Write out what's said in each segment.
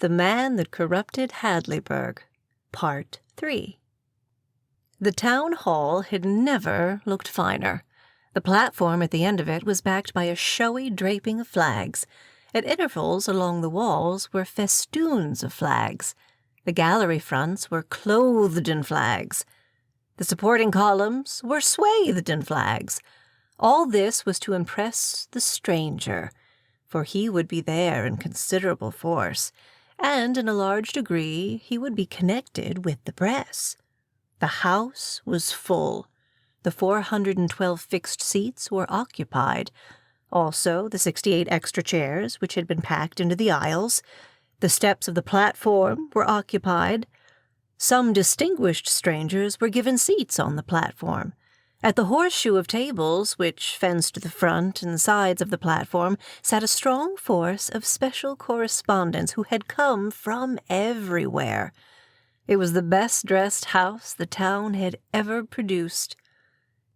The Man That Corrupted Hadleyburg, Part 3. The town hall had never looked finer. The platform at the end of it was backed by a showy draping of flags. At intervals along the walls were festoons of flags. The gallery fronts were clothed in flags. The supporting columns were swathed in flags. All this was to impress the stranger, for he would be there in considerable force, and in a large degree he would be connected with the press. The house was full. The 412 fixed seats were occupied. Also, the 68 extra chairs, which had been packed into the aisles. The steps of the platform were occupied. Some distinguished strangers were given seats on the platform. At the horseshoe of tables, which fenced the front and sides of the platform, sat a strong force of special correspondents who had come from everywhere. It was the best-dressed house the town had ever produced.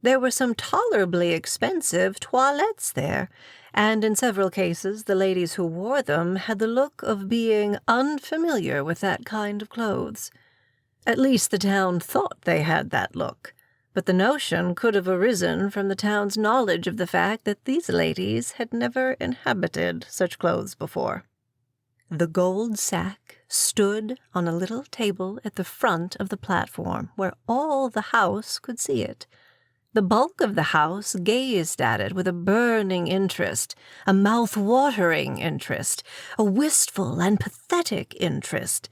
There were some tolerably expensive toilettes there, and in several cases the ladies who wore them had the look of being unfamiliar with that kind of clothes. At least the town thought they had that look, but the notion could have arisen from the town's knowledge of the fact that these ladies had never inhabited such clothes before. The gold sack stood on a little table at the front of the platform, where all the house could see it. The bulk of the house gazed at it with a burning interest, a mouth-watering interest, a wistful and pathetic interest.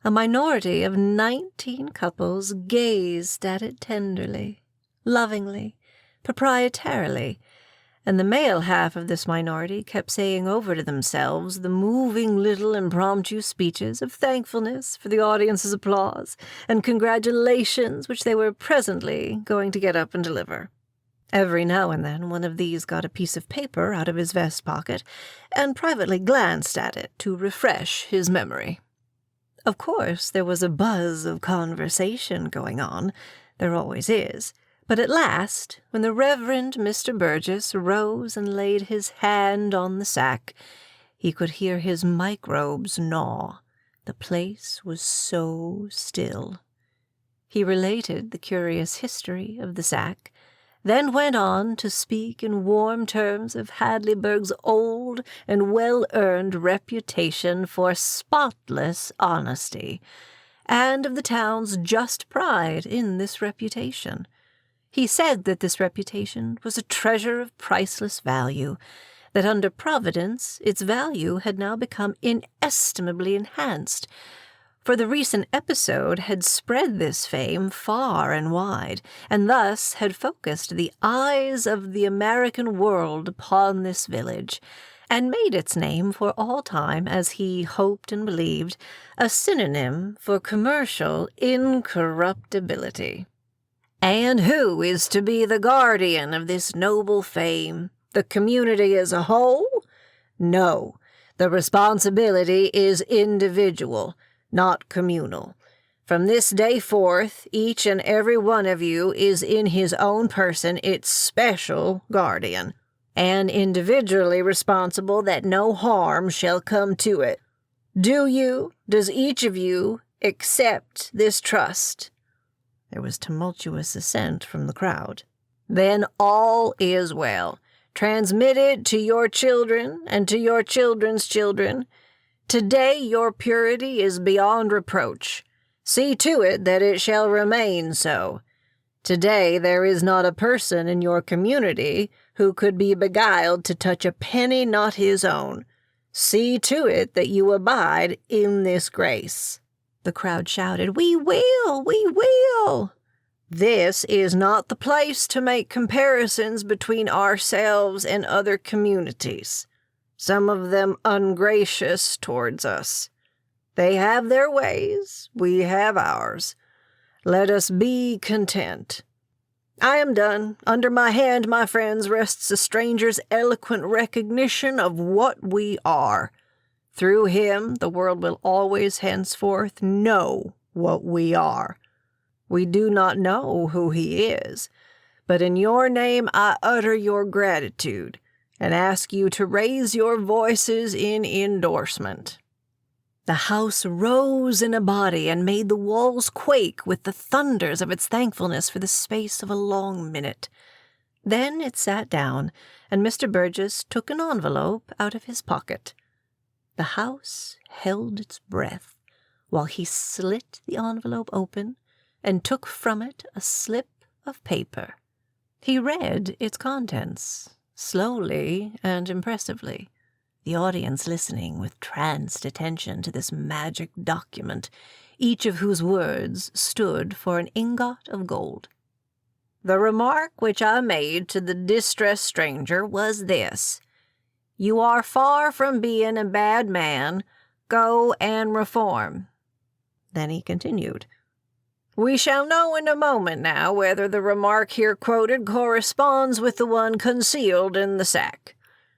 A minority of 19 couples gazed at it tenderly, lovingly, proprietarily, and the male half of this minority kept saying over to themselves the moving little impromptu speeches of thankfulness for the audience's applause and congratulations which they were presently going to get up and deliver. Every now and then one of these got a piece of paper out of his vest pocket and privately glanced at it to refresh his memory. Of course, there was a buzz of conversation going on. There always is. But at last, when the Reverend Mr. Burgess rose and laid his hand on the sack, he could hear his microbes gnaw. The place was so still. He related the curious history of the sack, then went on to speak in warm terms of Hadleyburg's old and well-earned reputation for spotless honesty, and of the town's just pride in this reputation. He said that this reputation was a treasure of priceless value, that under Providence its value had now become inestimably enhanced, for the recent episode had spread this fame far and wide, and thus had focused the eyes of the American world upon this village, and made its name for all time, as he hoped and believed, a synonym for commercial incorruptibility. And who is to be the guardian of this noble fame? The community as a whole? No, the responsibility is individual, not communal. From this day forth, each and every one of you is in his own person its special guardian, and individually responsible that no harm shall come to it. Does each of you accept this trust? There was tumultuous assent from the crowd. Then all is well. Transmit it to your children and to your children's children. Today your purity is beyond reproach. See to it that it shall remain so. Today there is not a person in your community who could be beguiled to touch a penny not his own. See to it that you abide in this grace. The crowd shouted, "We will! We will!" This is not the place to make comparisons between ourselves and other communities, some of them ungracious towards us. They have their ways, we have ours. Let us be content. I am done. Under my hand, my friends, rests a stranger's eloquent recognition of what we are. Through him, the world will always henceforth know what we are. We do not know who he is, but in your name I utter your gratitude and ask you to raise your voices in endorsement. The house rose in a body and made the walls quake with the thunders of its thankfulness for the space of a long minute. Then it sat down, and Mr. Burgess took an envelope out of his pocket. The house held its breath while he slit the envelope open and took from it a slip of paper. He read its contents, slowly and impressively, the audience listening with tranced attention to this magic document, each of whose words stood for an ingot of gold. The remark which I made to the distressed stranger was this: "You are far from being a bad man. Go and reform." Then he continued, "We shall know in a moment now whether the remark here quoted corresponds with the one concealed in the sack.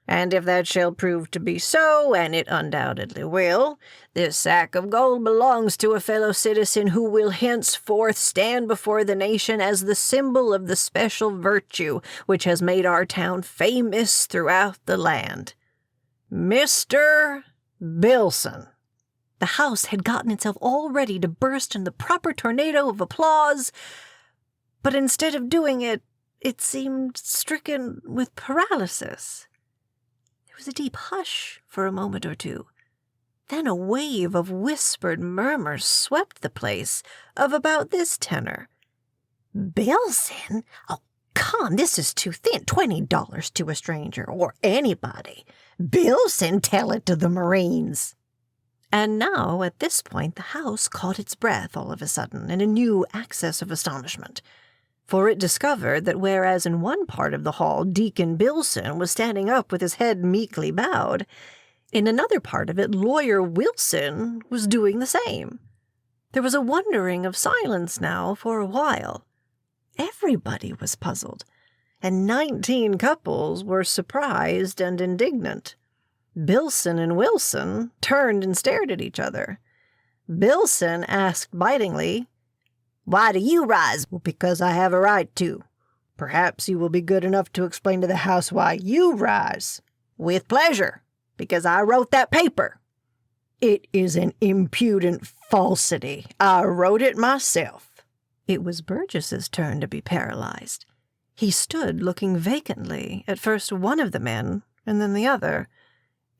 And if that shall prove to be so, and it undoubtedly will, this sack of gold belongs to a fellow citizen who will henceforth stand before the nation as the symbol of the special virtue which has made our town famous throughout the land. Mr. Bilson." The house had gotten itself all ready to burst in the proper tornado of applause, but instead of doing it, it seemed stricken with paralysis. There was a deep hush for a moment or two. Then a wave of whispered murmurs swept the place, of about this tenor: "Bilson? Oh, come, this is too thin. $20 to a stranger, or anybody. Bilson, tell it to the Marines." And now, at this point, the house caught its breath all of a sudden in a new access of astonishment. For it discovered that whereas in one part of the hall Deacon Bilson was standing up with his head meekly bowed, in another part of it Lawyer Wilson was doing the same. There was a wondering of silence now for a while. Everybody was puzzled, and 19 couples were surprised and indignant. Bilson and Wilson turned and stared at each other. Bilson asked bitingly, "Why do you rise?" "Well, because I have a right to." "Perhaps you will be good enough to explain to the house why you rise." "With pleasure, because I wrote that paper." "It is an impudent falsity. I wrote it myself." It was Burgess's turn to be paralyzed. He stood looking vacantly at first one of the men and then the other,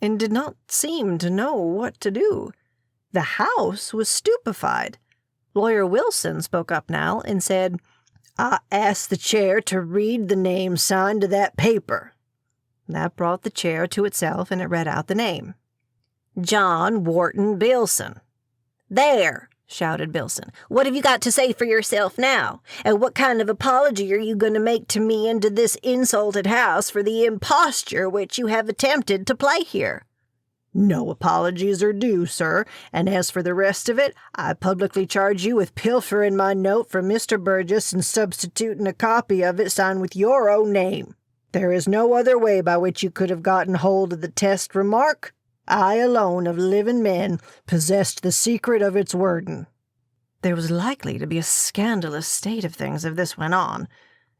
and did not seem to know what to do. The house was stupefied. Lawyer Wilson spoke up now and said, "I ask the chair to read the name signed to that paper." That brought the chair to itself, and it read out the name: "John Wharton Bilson." "There!" shouted Bilson. "What have you got to say for yourself now? And what kind of apology are you going to make to me and to this insulted house for the imposture which you have attempted to play here?" "No apologies are due, sir, and as for the rest of it, I publicly charge you with pilfering my note from Mr. Burgess and substituting a copy of it signed with your own name. There is no other way by which you could have gotten hold of the test remark. I alone of living men possessed the secret of its wording." There was likely to be a scandalous state of things if this went on.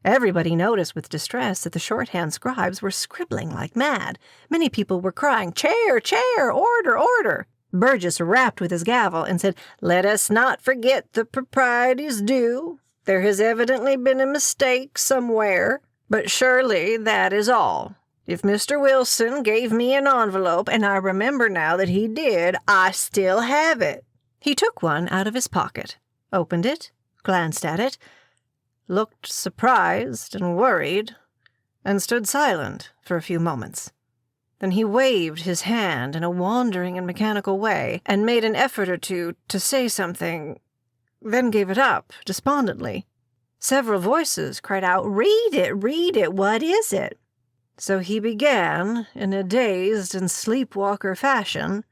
Everybody noticed with distress that the shorthand scribes were scribbling like mad. Many people were crying, "Chair, chair, order, order." Burgess rapped with his gavel and said, "Let us not forget the proprieties due. There has evidently been a mistake somewhere, but surely that is all. If Mr. Wilson gave me an envelope, and I remember now that he did, I still have it." He took one out of his pocket, opened it, glanced at it, looked surprised and worried, and stood silent for a few moments. Then he waved his hand in a wandering and mechanical way, and made an effort or two to say something, then gave it up despondently. Several voices cried out, read it, what is it?" So he began, in a dazed and sleepwalker fashion,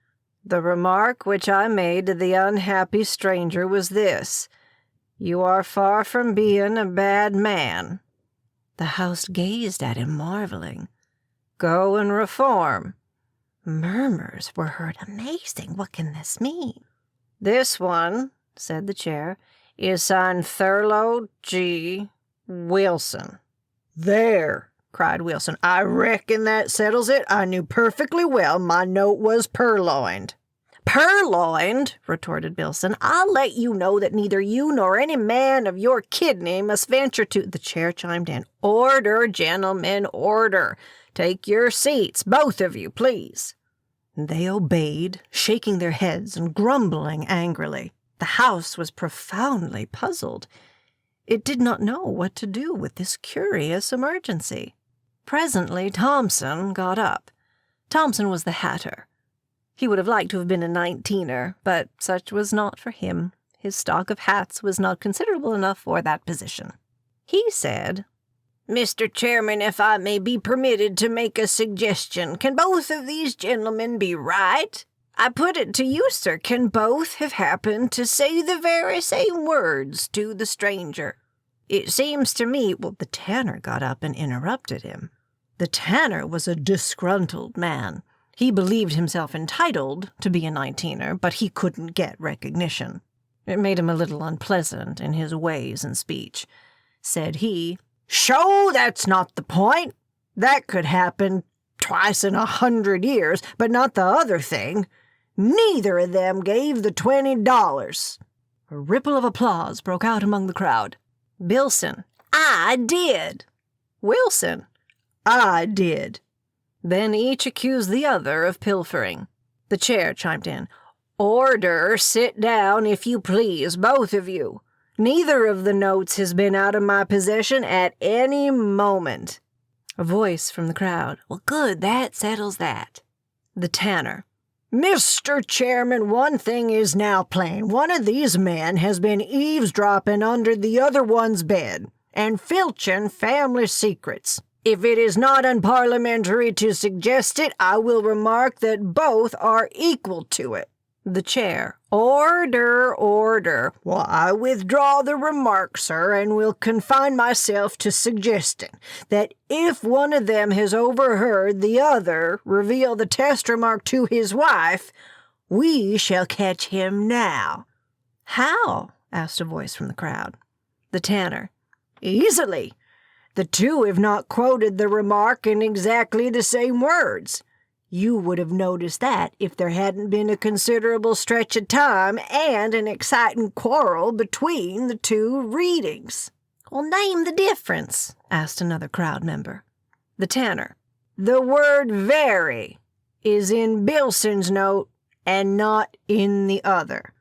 "The remark which I made to the unhappy stranger was this: You are far from being a bad man." The house gazed at him, marveling. "Go and reform." Murmurs were heard. "Amazing, what can this mean?" "This one," said the chair, "is signed Thurlow G. Wilson." "There!" cried Wilson. "I reckon that settles it. I knew perfectly well my note was purloined." "Purloined," retorted Billson. "I'll let you know that neither you nor any man of your kidney must venture to—" The chair chimed in. "Order, gentlemen, order. Take your seats, both of you, please." They obeyed, shaking their heads and grumbling angrily. The house was profoundly puzzled. It did not know what to do with this curious emergency. Presently Thompson got up. Thompson was the hatter. He would have liked to have been a 19er, but such was not for him. His stock of hats was not considerable enough for that position. He said, "Mr. Chairman, if I may be permitted to make a suggestion, can both of these gentlemen be right? I put it to you, sir, can both have happened to say the very same words to the stranger? It seems to me—" Well, the tanner got up and interrupted him. The tanner was a disgruntled man. He believed himself entitled to be a 19er, but he couldn't get recognition. It made him a little unpleasant in his ways and speech. Said he, "Sho, that's not the point. That could happen twice in 100 years, but not the other thing. Neither of them gave the $20. A ripple of applause broke out among the crowd. Billson, "I did." Wilson, "I did." Then each accused the other of pilfering. The chair chimed in. "Order, sit down, if you please, both of you. Neither of the notes has been out of my possession at any moment." A voice from the crowd. "Well, good, that settles that." The tanner. "Mr. Chairman, one thing is now plain. One of these men has been eavesdropping under the other one's bed and filching family secrets. If it is not unparliamentary to suggest it, I will remark that both are equal to it." The chair. "Order, order. Well, I withdraw the remark, sir, and will confine myself to suggesting that if one of them has overheard the other reveal the test remark to his wife, we shall catch him now." "How?" asked a voice from the crowd. The tanner. "Easily. The two have not quoted the remark in exactly the same words. You would have noticed that if there hadn't been a considerable stretch of time and an exciting quarrel between the two readings." "Well, name the difference," asked another crowd member. The tanner. "The word very is in Billson's note and not in the other."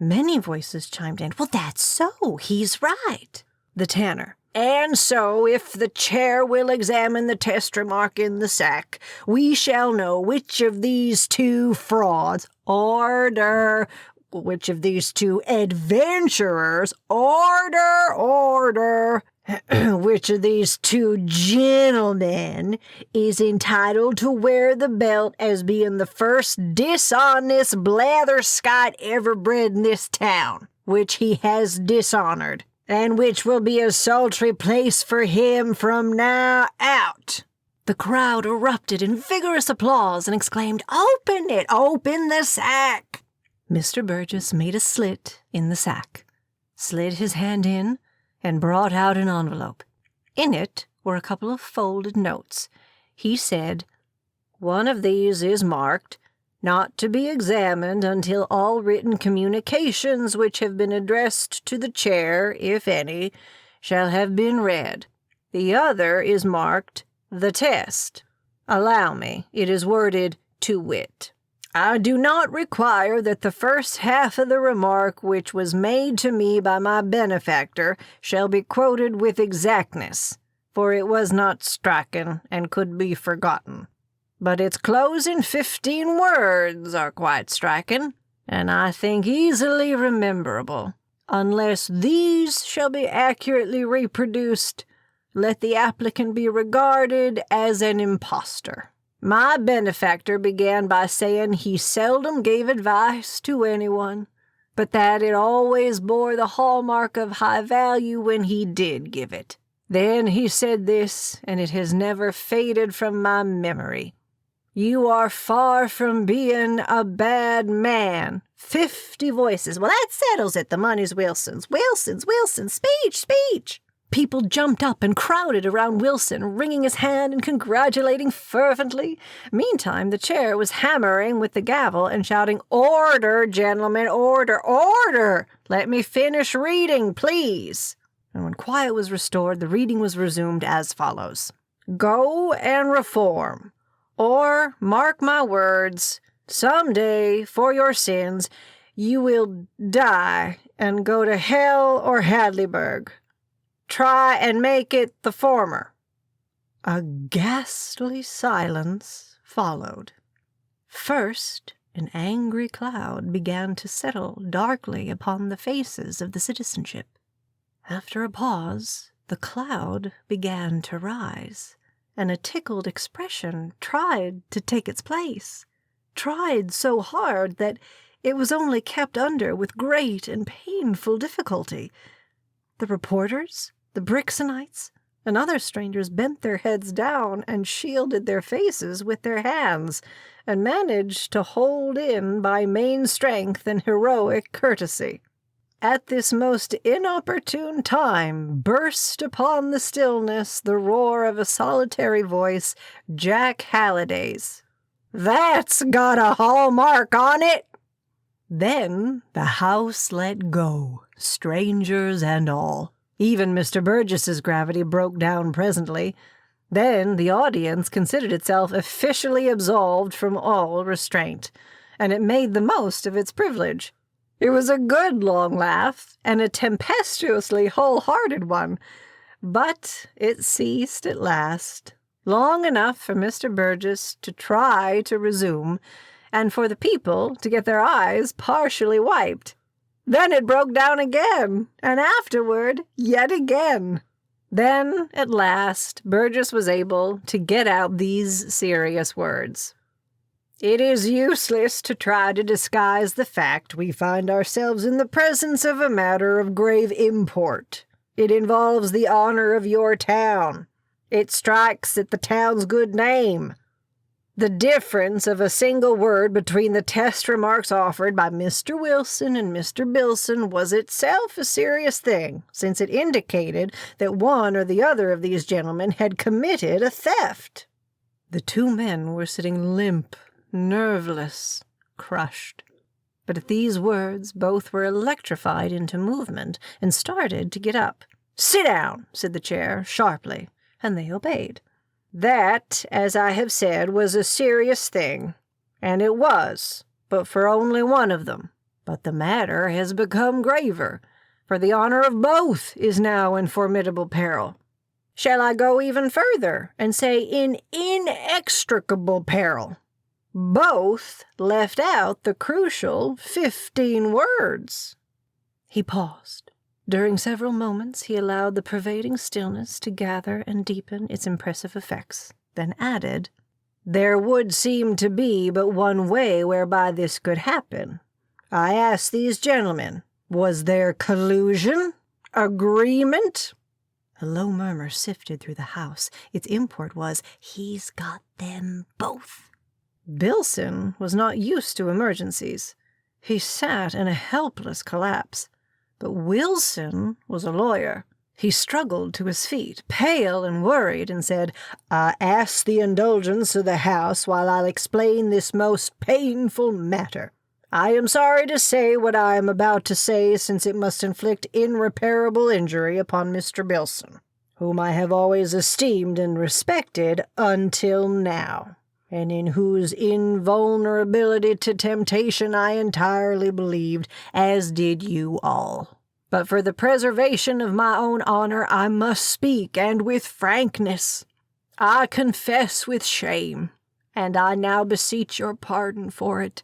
Many voices chimed in. "Well, that's so. He's right." The tanner. "And so, if the chair will examine the test remark in the sack, we shall know which of these two frauds, order, which of these two adventurers, order, which of these two gentlemen is entitled to wear the belt as being the first dishonest blatherskite ever bred in this town, which he has dishonored, and which will be a sultry place for him from now out." The crowd erupted in vigorous applause and exclaimed, "Open it! Open the sack!" Mr. Burgess made a slit in the sack, slid his hand in, and brought out an envelope. In it were a couple of folded notes. He said, "One of these is marked, not to be examined until all written communications which have been addressed to the chair, if any, shall have been read. The other is marked, the test. Allow me, it is worded to wit. I do not require that the first half of the remark which was made to me by my benefactor shall be quoted with exactness, for it was not striking and could be forgotten. But its closing 15 words are quite striking, and I think easily rememberable. Unless these shall be accurately reproduced, let the applicant be regarded as an impostor. My benefactor began by saying he seldom gave advice to anyone, but that it always bore the hallmark of high value when he did give it. Then he said this, and it has never faded from my memory. You are far from being a bad man. 50 voices. Well, that settles it. The money's Wilson's. Wilson's. Speech. People jumped up and crowded around Wilson, wringing his hand and congratulating fervently. Meantime, the chair was hammering with the gavel and shouting, "Order, gentlemen, order, order! Let me finish reading, please." And when quiet was restored, the reading was resumed as follows. "Go and reform, or, mark my words, some day, for your sins, you will die and go to hell or Hadleyburg. Try and make it the former." A ghastly silence followed. First, an angry cloud began to settle darkly upon the faces of the citizenship. After a pause, the cloud began to rise, and a tickled expression tried to take its place, tried so hard that it was only kept under with great and painful difficulty. The reporters, the Brixtonites, and other strangers bent their heads down and shielded their faces with their hands, and managed to hold in by main strength and heroic courtesy. At this most inopportune time burst upon the stillness the roar of a solitary voice, Jack Halliday's. "That's got a hallmark on it!" Then the house let go, strangers and all. Even Mr. Burgess's gravity broke down presently. Then the audience considered itself officially absolved from all restraint, and it made the most of its privilege. It was a good long laugh, and a tempestuously wholehearted one, but it ceased at last, long enough for Mr. Burgess to try to resume, and for the people to get their eyes partially wiped. Then it broke down again, and afterward yet again. Then, at last, Burgess was able to get out these serious words. "It is useless to try to disguise the fact we find ourselves in the presence of a matter of grave import. It involves the honor of your town. It strikes at the town's good name. The difference of a single word between the test remarks offered by Mr. Wilson and Mr. Bilson was itself a serious thing, since it indicated that one or the other of these gentlemen had committed a theft." The two men were sitting limp, nerveless, crushed. But at these words both were electrified into movement and started to get up. "Sit down," said the chair, sharply, and they obeyed. "That, as I have said, was a serious thing, and it was, but for only one of them. But the matter has become graver, for the honor of both is now in formidable peril. Shall I go even further, and say in inextricable peril? Both left out the crucial 15 words." He paused. During several moments he allowed the pervading stillness to gather and deepen its impressive effects, then added, "There would seem to be but one way whereby this could happen. I ask these gentlemen, was there collusion? Agreement?" A low murmur sifted through the house. Its import was, "He's got them both." Bilson was not used to emergencies. He sat in a helpless collapse. But Wilson was a lawyer. He struggled to his feet, pale and worried, and said, "I ask the indulgence of the House while I'll explain this most painful matter. I am sorry to say what I am about to say, since it must inflict irreparable injury upon Mr. Bilson, whom I have always esteemed and respected until now, and in whose invulnerability to temptation I entirely believed, as did you all. But for the preservation of my own honor I must speak, and with frankness. I confess with shame, and I now beseech your pardon for it,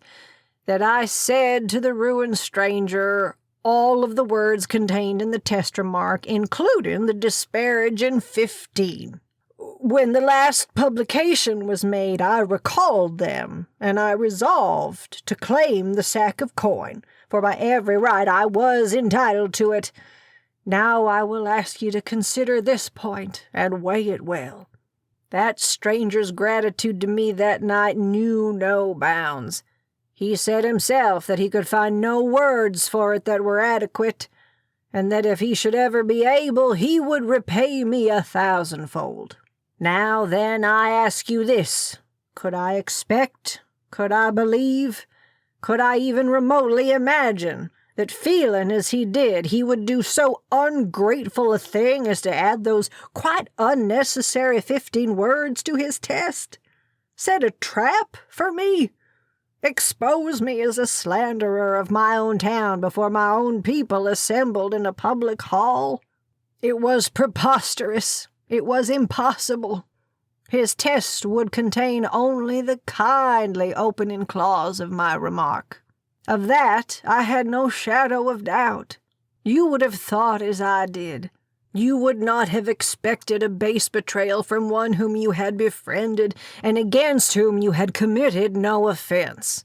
that I said to the ruined stranger all of the words contained in the test remark, including the disparaging 15. When the last publication was made, I recalled them, and I resolved to claim the sack of coin, for by every right I was entitled to it. Now I will ask you to consider this point, and weigh it well. That stranger's gratitude to me that night knew no bounds. He said himself that he could find no words for it that were adequate, and that if he should ever be able, he would repay me 1,000-fold. Now then, I ask you this. Could I expect, could I believe, could I even remotely imagine that, feeling as he did, he would do so ungrateful a thing as to add those quite unnecessary 15 words to his test? Set a trap for me? Expose me as a slanderer of my own town before my own people assembled in a public hall? It was preposterous. It was impossible. His test would contain only the kindly opening clause of my remark. Of that I had no shadow of doubt. You would have thought as I did. You would not have expected a base betrayal from one whom you had befriended and against whom you had committed no offense.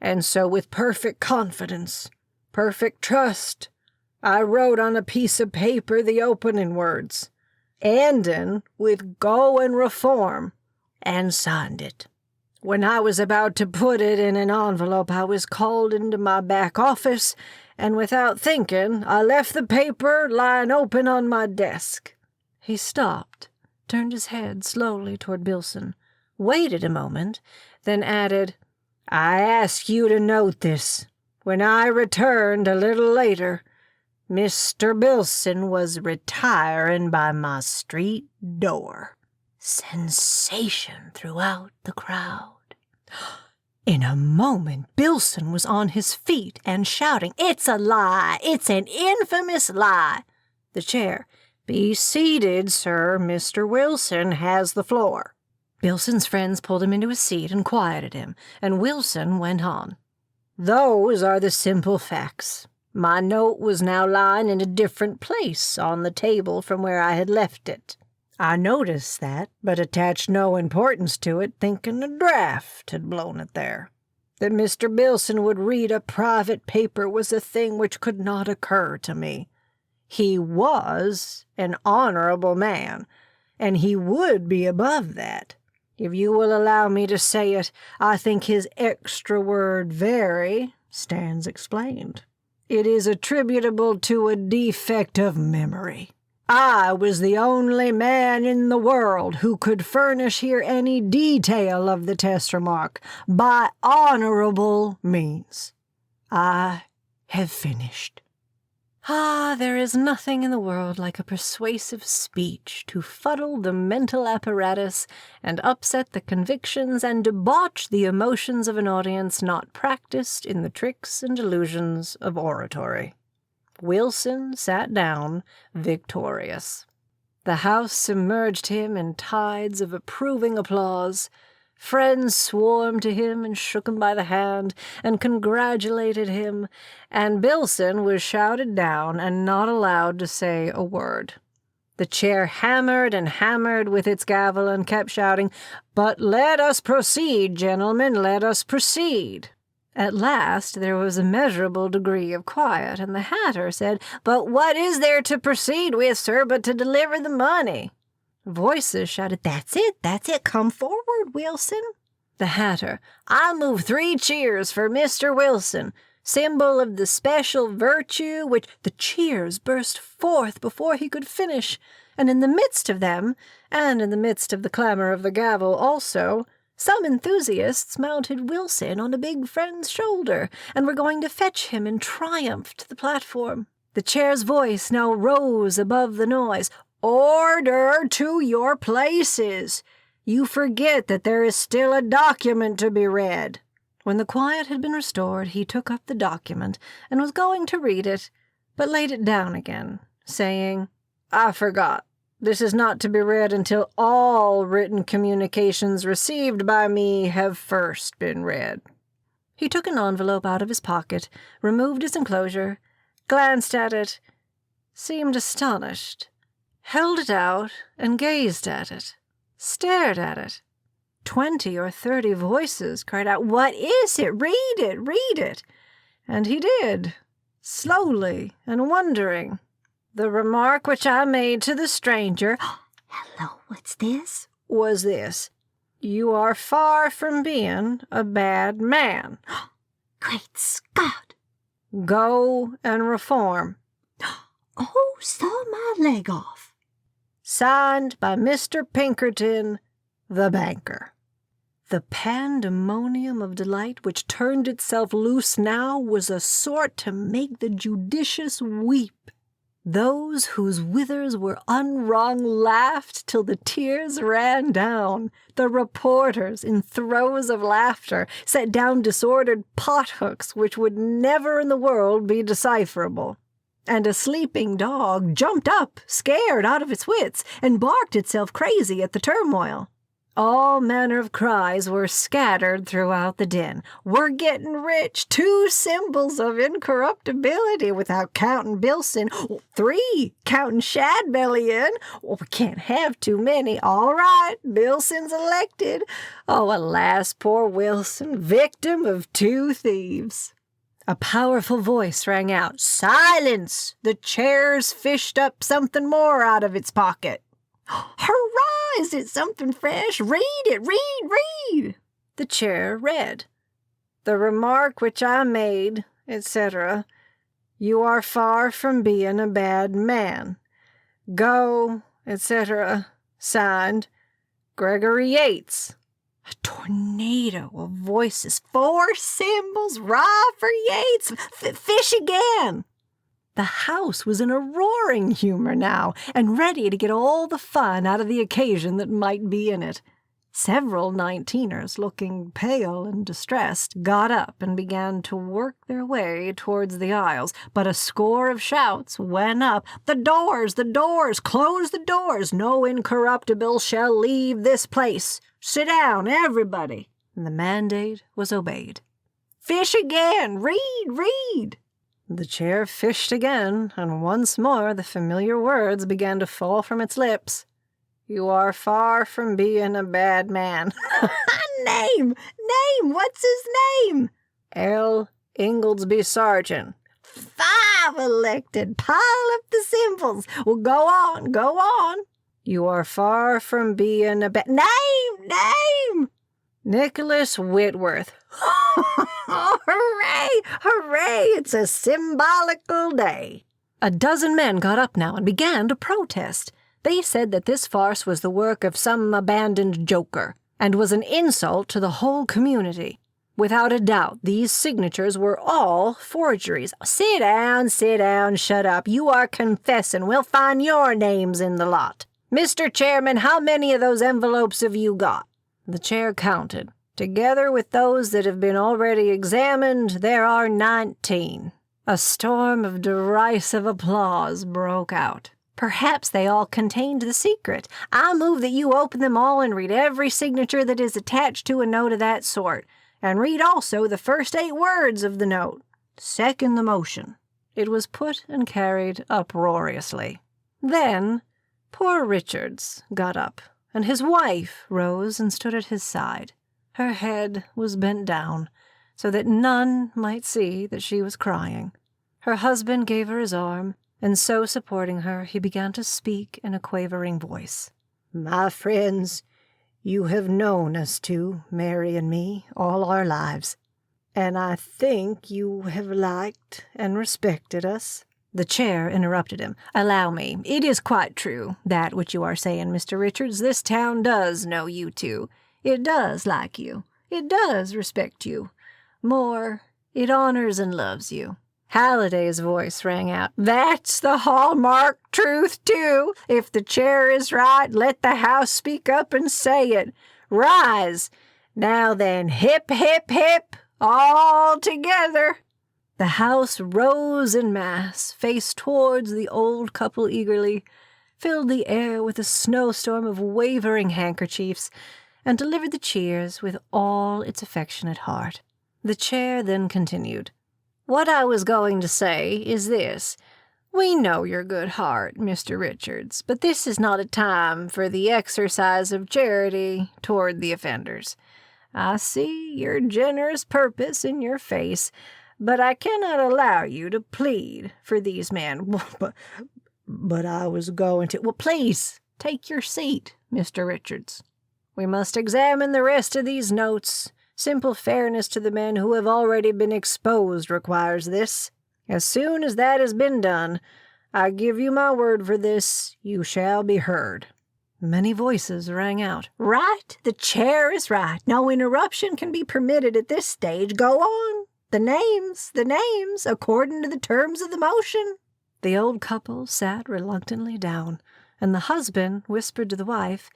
And so with perfect confidence, perfect trust, I wrote on a piece of paper the opening words, ending with "Go and reform," and signed it. When I was about to put it in an envelope, I was called into my back office, and without thinking, I left the paper lying open on my desk. He stopped, turned his head slowly toward Billson, waited a moment, then added, I ask you to note this. When I returned a little later, Mr. Billson was retiring by my street door. Sensation throughout the crowd. In a moment, Billson was on his feet and shouting, "It's a lie! It's an infamous lie!" The chair, "Be seated, sir. Mr. Wilson has the floor." Billson's friends pulled him into a seat and quieted him, and Wilson went on. Those are the simple facts. My note was now lying in a different place on the table from where I had left it. I noticed that, but attached no importance to it, thinking a draft had blown it there. That Mr. Billson would read a private paper was a thing which could not occur to me. He was an honorable man, and he would be above that. If you will allow me to say it, I think his extra word "very" stands explained. It is attributable to a defect of memory. I was the only man in the world who could furnish here any detail of the test remark by honorable means. I have finished. Ah, there is nothing in the world like a persuasive speech to fuddle the mental apparatus and upset the convictions and debauch the emotions of an audience not practiced in the tricks and illusions of oratory. Wilson sat down, victorious. The house submerged him in tides of approving applause. Friends swarmed to him and shook him by the hand and congratulated him, and Billson was shouted down and not allowed to say a word. The chair hammered and hammered with its gavel and kept shouting, "But let us proceed, gentlemen, let us proceed." At last there was a measurable degree of quiet, and the Hatter said, "But what is there to proceed with, sir, but to deliver the money?" Voices shouted, that's it, come forward, Wilson." The Hatter, "I move 3 cheers for Mr. Wilson, symbol of the special virtue which—" The cheers burst forth before he could finish, and in the midst of them, and in the midst of the clamor of the gavel also, some enthusiasts mounted Wilson on a big friend's shoulder and were going to fetch him in triumph to the platform. The chair's voice now rose above the noise. "Order to your places! You forget that there is still a document to be read." When the quiet had been restored, he took up the document and was going to read it, but laid it down again, saying, "I forgot. This is not to be read until all written communications received by me have first been read." He took an envelope out of his pocket, removed its enclosure, glanced at it, seemed astonished, held it out and gazed at it, stared at it. 20 or 30 voices cried out, "What is it? Read it, read it." And he did, slowly and wondering. The remark which I made to the stranger, "Hello, what's this?" was this: "You are far from being a bad man. "Great Scott!" Go and reform." Oh, saw my leg off. Signed by Mr. Pinkerton, the banker. The pandemonium of delight which turned itself loose now was a sort to make the judicious weep. Those whose withers were unwrung laughed till the tears ran down. The reporters, in throes of laughter, set down disordered pothooks which would never in the world be decipherable. And a sleeping dog jumped up, scared out of its wits, and barked itself crazy at the turmoil. All manner of cries were scattered throughout the din. We're getting rich. 2 symbols of incorruptibility without counting Bilson. 3, counting Shadbelly in. We can't have too many. All right, Bilson's elected. Oh, alas, poor Wilson, victim of 2 thieves. A powerful voice rang out, "Silence! The chair's fished up something more out of its pocket." "Hurrah! Is it something fresh? Read it! Read! The chair read, "The remark which I made, etc. You are far from being a bad man. Go, etc. Signed, Gregory Yates." A tornado of voices. 4 symbols. Rah for Yates. Fish again. The house was in a roaring humor now, and ready to get all the fun out of the occasion that might be in it. Several 19ers, looking pale and distressed, got up and began to work their way towards the aisles, but a score of shouts went up. The doors! Close the doors! No incorruptible shall leave this place! Sit down, everybody!" And the mandate was obeyed. "Fish again! Read! The chair fished again, and once more the familiar words began to fall from its lips. "You are far from being a bad man." Name! What's his name? L. Inglesby Sargent. 5 elected. Pile up the symbols. Well, go on. "You are far from being a bad... Name! Nicholas Whitworth." Hooray! It's a symbolical day. A dozen men got up now and began to protest. They said that this farce was the work of some abandoned joker, and was an insult to the whole community. Without a doubt, these signatures were all forgeries. Sit down, shut up. You are confessing. We'll find your names in the lot. Mr. Chairman, how many of those envelopes have you got? The chair counted. Together with those that have been already examined, there are 19. A storm of derisive applause broke out. Perhaps they all contained the secret. I move that you open them all and read every signature that is attached to a note of that sort, and read also the first 8 words of the note. Second the motion. It was put and carried uproariously. Then poor Richards got up, and his wife rose and stood at his side. Her head was bent down, so that none might see that she was crying. Her husband gave her his arm, and so supporting her, he began to speak in a quavering voice. "My friends, you have known us two, Mary and me, all our lives, and I think you have liked and respected us." The chair interrupted him. "Allow me. It is quite true, that which you are saying, Mr. Richards. This town does know you two. It does like you. It does respect you. More, it honors and loves you." Halliday's voice rang out. "That's the hallmark truth, too. If the chair is right, let the house speak up and say it. Rise. Now then, hip, hip, hip, all together." The house rose in mass, faced towards the old couple eagerly, filled the air with a snowstorm of wavering handkerchiefs, and delivered the cheers with all its affectionate heart. The chair then continued. "What I was going to say is this. We know your good heart, Mr. Richards, but this is not a time for the exercise of charity toward the offenders. I see your generous purpose in your face, but I cannot allow you to plead for these men." But I was going to... "Well, please, take your seat, Mr. Richards. We must examine the rest of these notes. Simple fairness to the men who have already been exposed requires this. As soon as that has been done, I give you my word for this, you shall be heard." Many voices rang out. "Right, the chair is right. No interruption can be permitted at this stage. Go on. The names, according to the terms of the motion." The old couple sat reluctantly down, and the husband whispered to the wife,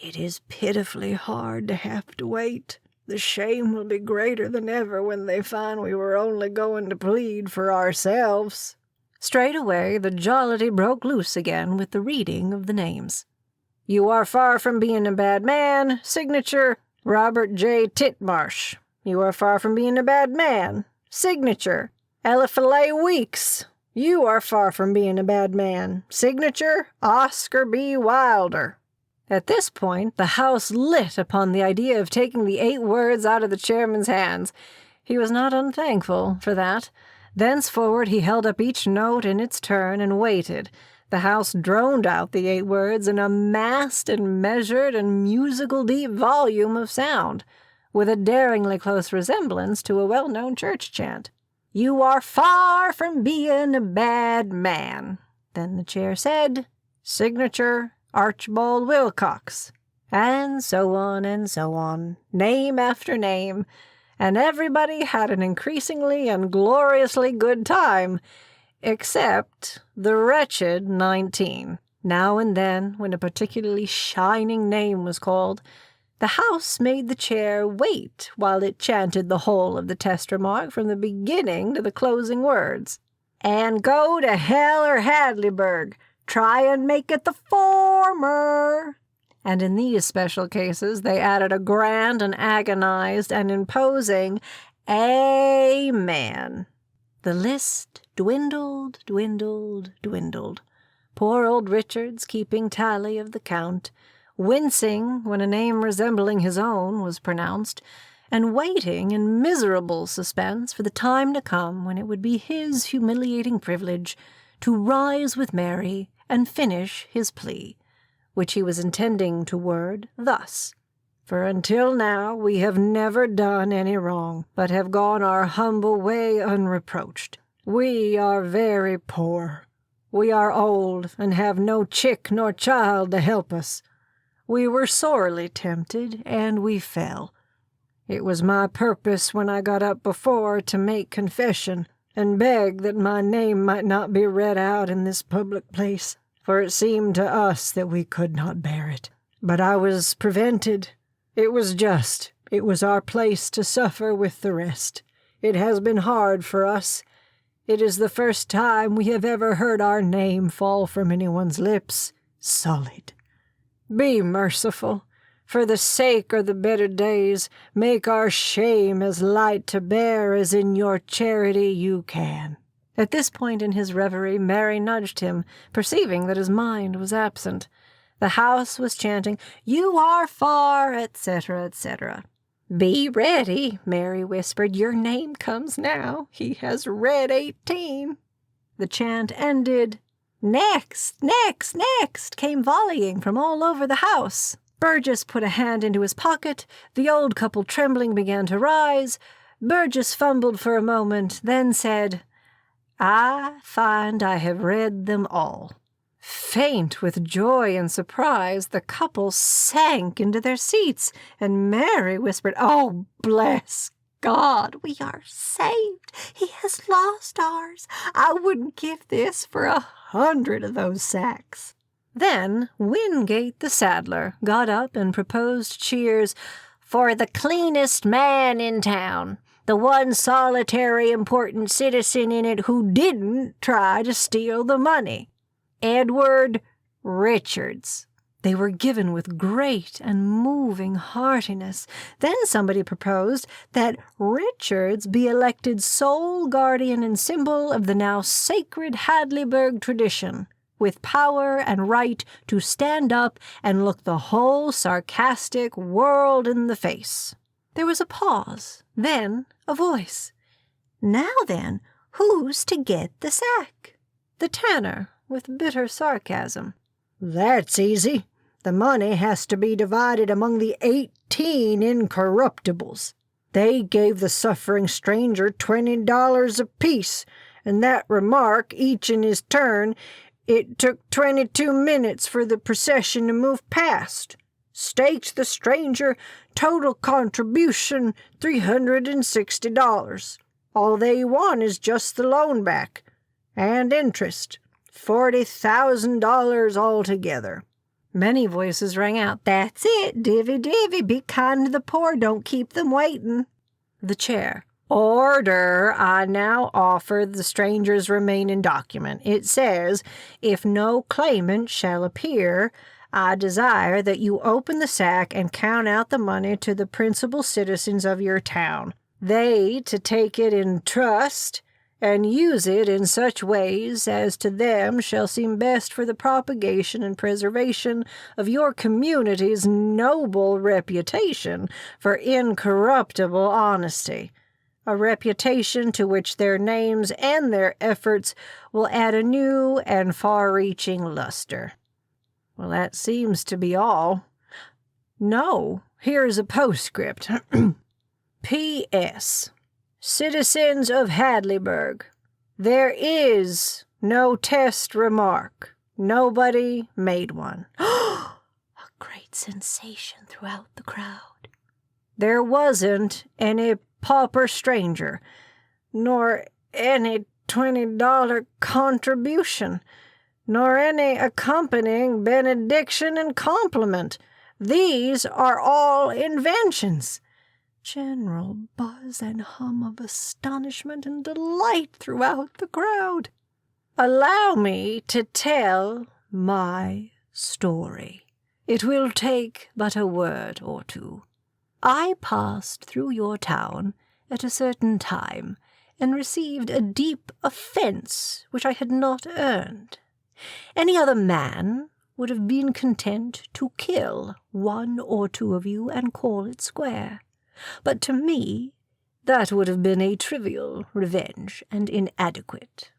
"It is pitifully hard to have to wait. The shame will be greater than ever when they find we were only going to plead for ourselves." Straightway the jollity broke loose again with the reading of the names. "You are far from being a bad man. Signature, Robert J. Titmarsh. You are far from being a bad man. Signature, Eliphalet Weeks. You are far from being a bad man. Signature, Oscar B. Wilder." At this point, the house lit upon the idea of taking the 8 words out of the chairman's hands. He was not unthankful for that. Thenceforward he held up each note in its turn and waited. The house droned out the 8 words in a massed and measured and musical deep volume of sound, with a daringly close resemblance to a well-known church chant. "You are far from being a bad man." Then the chair said, "Signature, Archibald Wilcox," and so on, name after name, and everybody had an increasingly and gloriously good time, except the wretched 19. Now and then, when a particularly shining name was called, the house made the chair wait while it chanted the whole of the test remark from the beginning to the closing words. "And go to hell or Hadleyburg. Try and make it the former." And in these special cases they added a grand and agonized and imposing "Amen." The list dwindled. Poor old Richards keeping tally of the count, wincing when a name resembling his own was pronounced, and waiting in miserable suspense for the time to come when it would be his humiliating privilege to rise with Mary and finish his plea, which he was intending to word thus: "For until now we have never done any wrong, but have gone our humble way unreproached. We are very poor. We are old and have no chick nor child to help us. We were sorely tempted, and we fell. It was my purpose when I got up before to make confession and beg that my name might not be read out in this public place, for it seemed to us that we could not bear it. But I was prevented. It was just. It was our place to suffer with the rest. It has been hard for us. It is the first time we have ever heard our name fall from anyone's lips sullied. Be merciful. For the sake of the better days, make our shame as light to bear as in your charity you can." At this point in his reverie, Mary nudged him, perceiving that his mind was absent. The house was chanting, "You are far," etc., etc. "Be ready," Mary whispered. "Your name comes now. He has read 18. The chant ended. "Next, next, next," came volleying from all over the house. Burgess put a hand into his pocket. The old couple, trembling, began to rise. Burgess fumbled for a moment, then said, "I find I have read them all." Faint with joy and surprise, the couple sank into their seats, and Mary whispered, "Oh, bless God, we are saved. He has lost ours. I wouldn't give this for 100 of those sacks." Then Wingate the saddler got up and proposed cheers for the cleanest man in town, the one solitary important citizen in it who didn't try to steal the money, Edward Richards. They were given with great and moving heartiness. Then somebody proposed that Richards be elected sole guardian and symbol of the now sacred Hadleyburg tradition, with power and right to stand up and look the whole sarcastic world in the face. There was a pause, then a voice. "Now then, who's to get the sack?" The tanner, with bitter sarcasm. "That's easy. The money has to be divided among the 18 incorruptibles. They gave the suffering stranger $20 apiece, and that remark, each in his turn, it took 22 minutes for the procession to move past. Staked the stranger, total contribution $360. All they want is just the loan back. And interest. $40,000 altogether. Many voices rang out, That's it, divvy, be kind to the poor, don't keep them waiting. The chair. Order. I now offer the stranger's remaining document. It says, if no claimant shall appear, I desire that you open the sack and count out the money to the principal citizens of your town. They to take it in trust and use it in such ways as to them shall seem best for the propagation and preservation of your community's noble reputation for incorruptible honesty, a reputation to which their names and their efforts will add a new and far-reaching luster. Well, that seems to be all. No, here's a postscript. P.S. Citizens of Hadleyburg, there is no test remark. Nobody made one. A great sensation throughout the crowd. There wasn't any pauper stranger, nor any $20 contribution, nor any accompanying benediction and compliment. These are all inventions. General buzz and hum of astonishment and delight throughout the crowd. Allow me to tell my story. It will take but a word or two. I passed through your town at a certain time and received a deep offense which I had not earned. Any other man would have been content to kill one or two of you and call it square. But to me, that would have been a trivial revenge and inadequate.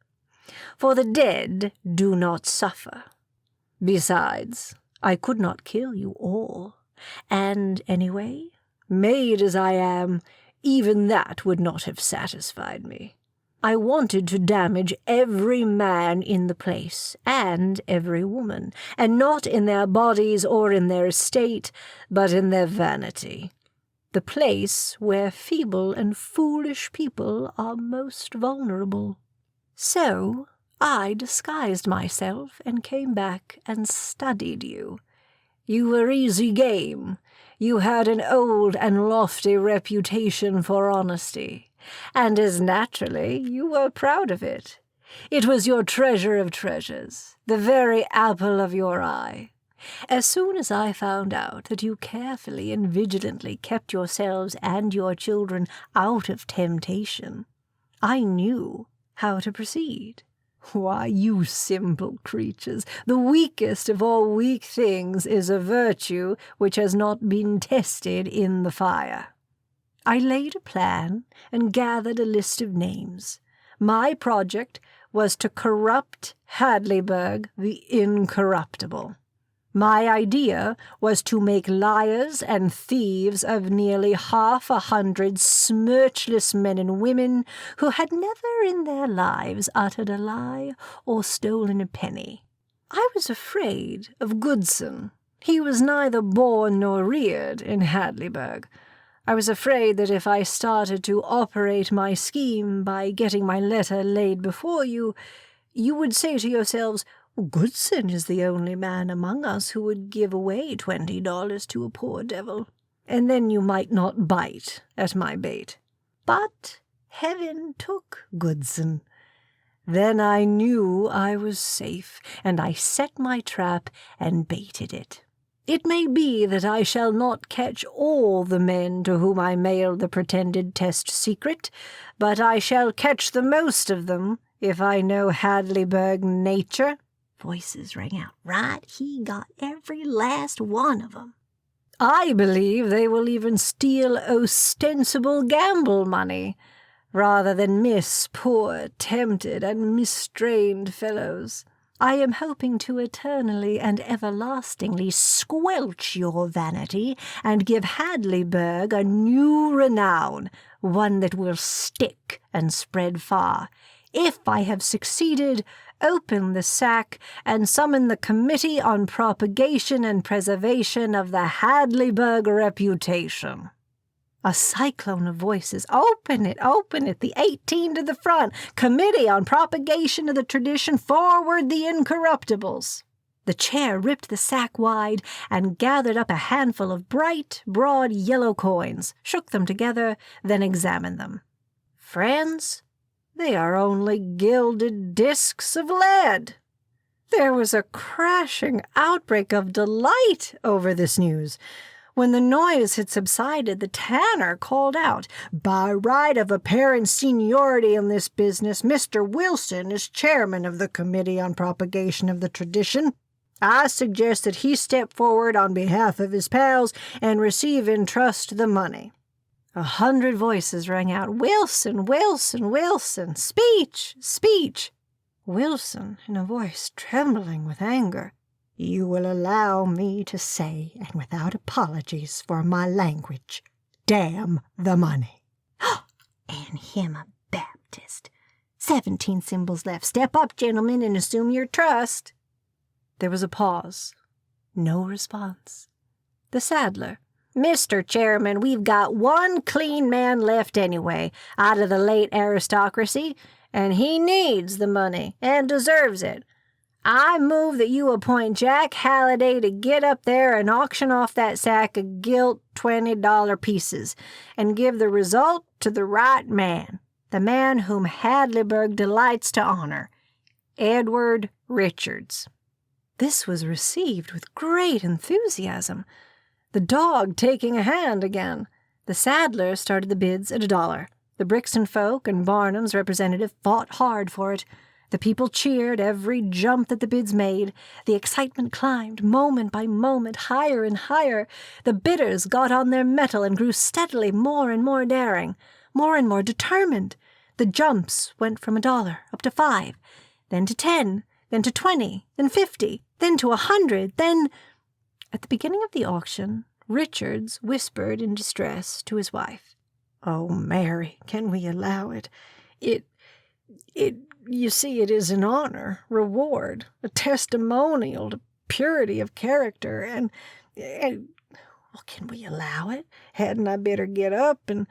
For the dead do not suffer. Besides, I could not kill you all, and anyway, made as I am, even that would not have satisfied me. I wanted to damage every man in the place, and every woman, and not in their bodies or in their estate, but in their vanity. The place where feeble and foolish people are most vulnerable. So I disguised myself and came back and studied you. You were easy game. You had an old and lofty reputation for honesty, and as naturally you were proud of it. It was your treasure of treasures, the very apple of your eye. As soon as I found out that you carefully and vigilantly kept yourselves and your children out of temptation, I knew how to proceed. Why, you simple creatures, the weakest of all weak things is a virtue which has not been tested in the fire. I laid a plan and gathered a list of names. My project was to corrupt Hadleyburg the incorruptible. My idea was to make liars and thieves of nearly 100 smirchless men and women who had never in their lives uttered a lie or stolen a penny. I was afraid of Goodson. He was neither born nor reared in Hadleyburg. I was afraid that if I started to operate my scheme by getting my letter laid before you, you would say to yourselves, Goodson is the only man among us who would give away $20 to a poor devil, and then you might not bite at my bait. But heaven took Goodson. Then I knew I was safe, and I set my trap and baited it. It may be that I shall not catch all the men to whom I mailed the pretended test secret, but I shall catch the most of them if I know Hadleyburg nature. Voices rang out. Right, he got every last one of them. I believe they will even steal ostensible gamble money, rather than miss poor, tempted, and misstrained fellows. I am hoping to eternally and everlastingly squelch your vanity and give Hadleyburg a new renown, one that will stick and spread far. If I have succeeded, open the sack and summon the Committee on Propagation and Preservation of the Hadleyburg Reputation. A cyclone of voices. Open it, the 18 to the front. Committee on Propagation of the Tradition, forward the Incorruptibles. The chair ripped the sack wide and gathered up a handful of bright, broad yellow coins, shook them together, then examined them. Friends, they are only gilded discs of lead. There was a crashing outbreak of delight over this news. When the noise had subsided, the tanner called out, "By right of apparent seniority in this business, Mr. Wilson is chairman of the Committee on Propagation of the Tradition. I suggest that he step forward on behalf of his pals and receive in trust the money." 100 voices rang out, "Wilson, Wilson, Wilson! Speech, speech!" Wilson, in a voice trembling with anger, "You will allow me to say, and without apologies for my language, damn the money." And him a Baptist. 17 symbols left. Step up, gentlemen, and assume your trust. There was a pause. No response. The saddler. "Mr. Chairman, we've got one clean man left anyway, out of the late aristocracy, and he needs the money, and deserves it. I move that you appoint Jack Halliday to get up there and auction off that sack of gilt $20 pieces, and give the result to the right man, the man whom Hadleyburg delights to honor, Edward Richards." This was received with great enthusiasm, the dog taking a hand again. The saddler started the bids at $1. The Brixton folk and Barnum's representative fought hard for it. The people cheered every jump that the bids made. The excitement climbed, moment by moment, higher and higher. The bidders got on their mettle and grew steadily more and more daring, more and more determined. The jumps went from $1 up to $5, then to $10, then to $20, then $50, then to $100, then... At the beginning of the auction, Richards whispered in distress to his wife, "Oh, Mary, can we allow it? You see, it is an honor, reward, a testimonial to purity of character, and well, can we allow it? Hadn't I better get up and...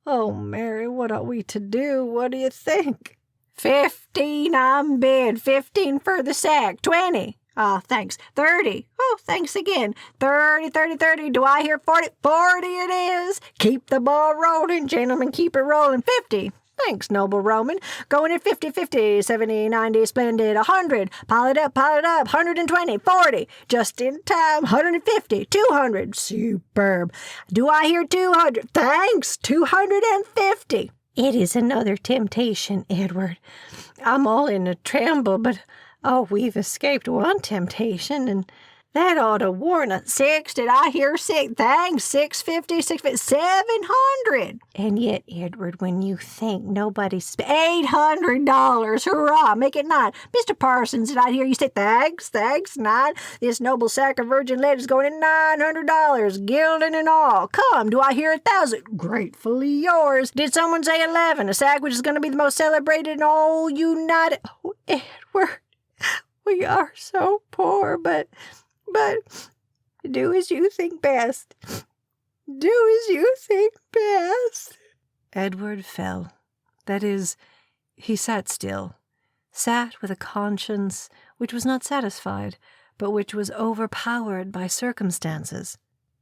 Oh, Mary, what are we to do? What do you think?" 15, I'm bid. 15 for the sack. 20. Oh, thanks. 30. Oh, thanks again. 30, 30, 30. Do I hear 40? 40 it is. Keep the ball rolling, gentlemen. Keep it rolling. 50. Thanks, noble Roman. Going at 50, 50, 70, 90, splendid. 100. Pile it up, 120, 40. Just in time. 150, 200. Superb. Do I hear 200? Thanks, 250. It is another temptation, Edward. I'm all in a tremble, but, oh, we've escaped one temptation, and that ought to warn us. 6, did I hear 6? Thanks, 650, 650, 700. And yet, Edward, when you think nobody's... $800, hurrah, make it 9. Mr. Parsons, did I hear you say thanks, 9? This noble sack of virgin lead is going at $900, gilding and all. Come, do I hear 1,000? Gratefully yours. Did someone say 11? A sack which is going to be the most celebrated in all United... Oh, Edward, we are so poor, but do as you think best. Do as you think best. Edward fell. That is, he sat still, sat with a conscience which was not satisfied, but which was overpowered by circumstances.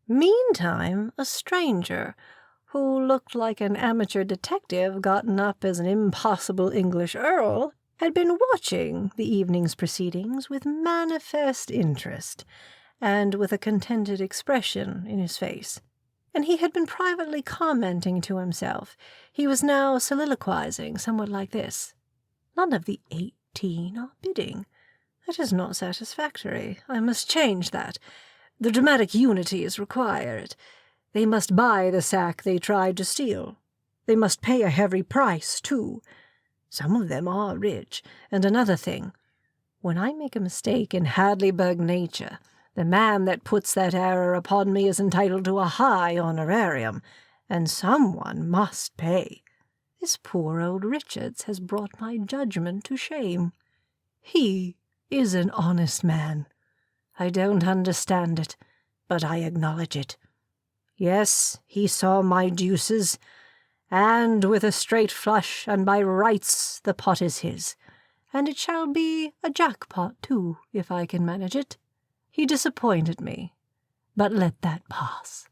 Meantime, a stranger, who looked like an amateur detective gotten up as an impossible English earl, had been watching the evening's proceedings with manifest interest, and with a contented expression in his face. And he had been privately commenting to himself. He was now soliloquizing somewhat like this. None of the 18 are bidding. That is not satisfactory. I must change that. The dramatic unity is required. They must buy the sack they tried to steal. They must pay a heavy price, too. Some of them are rich. And another thing, when I make a mistake in Hadleyburg nature, the man that puts that error upon me is entitled to a high honorarium, and someone must pay. This poor old Richards has brought my judgment to shame. He is an honest man. I don't understand it, but I acknowledge it. Yes, he saw my juices, and with a straight flush, and by rights the pot is his, and it shall be a jackpot too, if I can manage it. He disappointed me, but let that pass.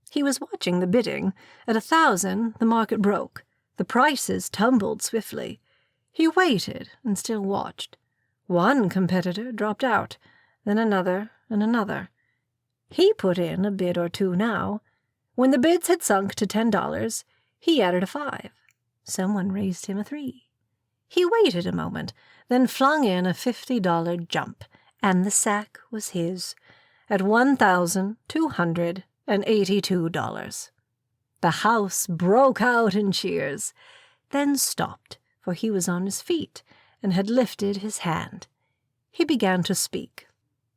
He was watching the bidding. At 1,000, the market broke. The prices tumbled swiftly. He waited and still watched. One competitor dropped out, then another and another. He put in a bid or two now. When the bids had sunk to $10, he added a 5. Someone raised him a 3. He waited a moment, then flung in a $50 jump, and the sack was his, at $1,282. The house broke out in cheers, then stopped, for he was on his feet and had lifted his hand. He began to speak.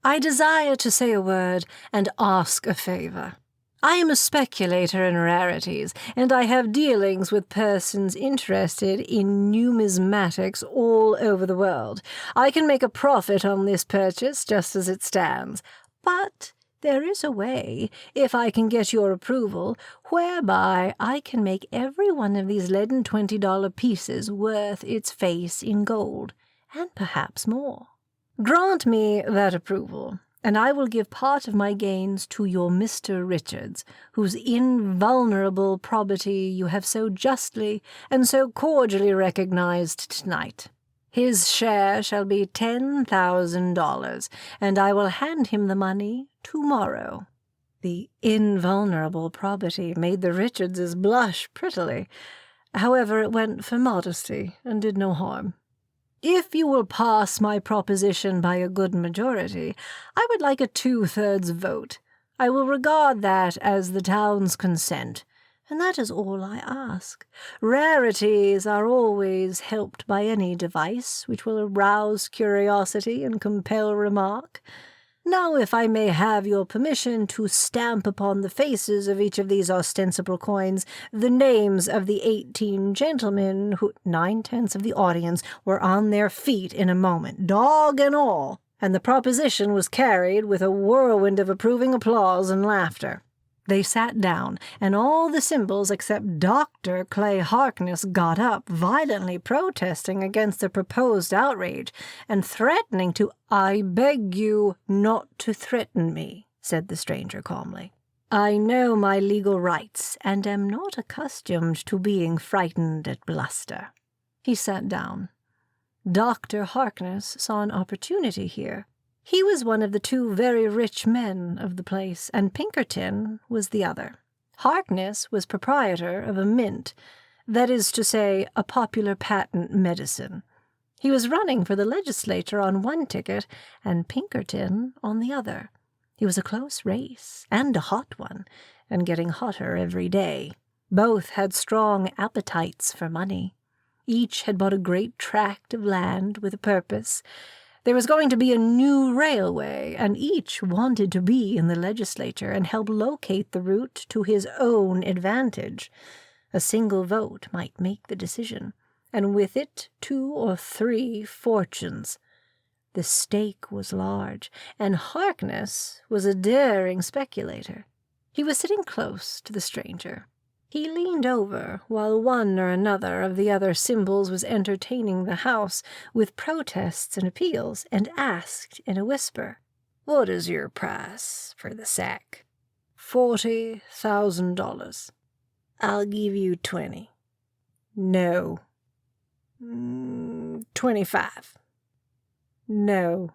I desire to say a word and ask a favor. I am a speculator in rarities, and I have dealings with persons interested in numismatics all over the world. I can make a profit on this purchase just as it stands, but there is a way, if I can get your approval, whereby I can make every one of these leaden $20 pieces worth its face in gold, and perhaps more. Grant me that approval, and I will give part of my gains to your Mr. Richards, whose invulnerable probity you have so justly and so cordially recognized tonight. His share shall be $10,000, and I will hand him the money tomorrow. The invulnerable probity made the Richardses blush prettily. However, it went for modesty and did no harm. If you will pass my proposition by a good majority, I would like a 2/3 vote. I will regard that as the town's consent, and that is all I ask. Rarities are always helped by any device which will arouse curiosity and compel remark. Now, if I may have your permission to stamp upon the faces of each of these ostensible coins the names of the 18 gentlemen who 9/10 of the audience were on their feet in a moment, dog and all, and the proposition was carried with a whirlwind of approving applause and laughter. They sat down, and all the Symbols except Dr. Clay Harkness got up, violently protesting against the proposed outrage, and threatening to— "I beg you not to threaten me," said the stranger calmly. "I know my legal rights, and am not accustomed to being frightened at bluster." He sat down. Dr. Harkness saw an opportunity here. He was one of the 2 very rich men of the place, and Pinkerton was the other. Harkness was proprietor of a mint, that is to say, a popular patent medicine. He was running for the legislature on one ticket, and Pinkerton on the other. It was a close race, and a hot one, and getting hotter every day. Both had strong appetites for money. Each had bought a great tract of land with a purpose. There was going to be a new railway, and each wanted to be in the legislature and help locate the route to his own advantage. A single vote might make the decision, and with it 2 or 3 fortunes. The stake was large, and Harkness was a daring speculator. He was sitting close to the stranger. He leaned over while one or another of the other Symbols was entertaining the house with protests and appeals, and asked in a whisper, "What is your price for the sack?" $40,000. "I'll give you 20. "No." 25. "No."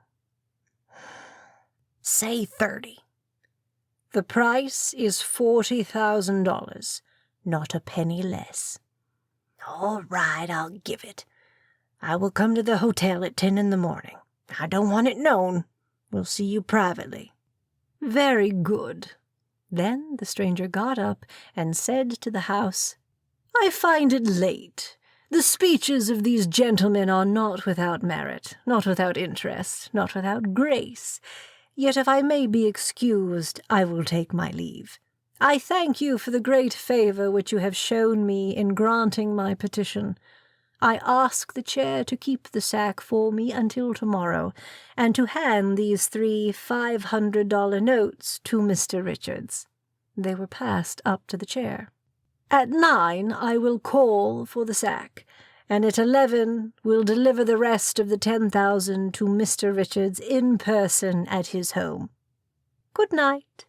Say 30. "The price is $40,000. Not a penny less." All right, I'll give it. "I will come to the hotel at 10 in the morning. I don't want it known. We'll see you privately." "Very good." Then the stranger got up and said to the house, "I find it late. The speeches of these gentlemen are not without merit, not without interest, not without grace. Yet if I may be excused, I will take my leave. I thank you for the great favor which you have shown me in granting my petition. I ask the chair to keep the sack for me until tomorrow, and to hand these 3 $500 notes to Mr. Richards." They were passed up to the chair. "At 9 I will call for the sack, and at 11 will deliver the rest of the 10,000 to Mr. Richards in person at his home. Good night."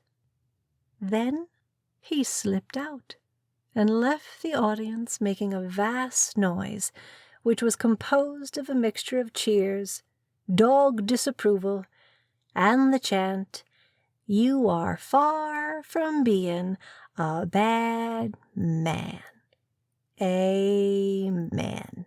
Then he slipped out and left the audience making a vast noise, which was composed of a mixture of cheers, dog disapproval, and the chant, "You are far from being a bad man." Amen.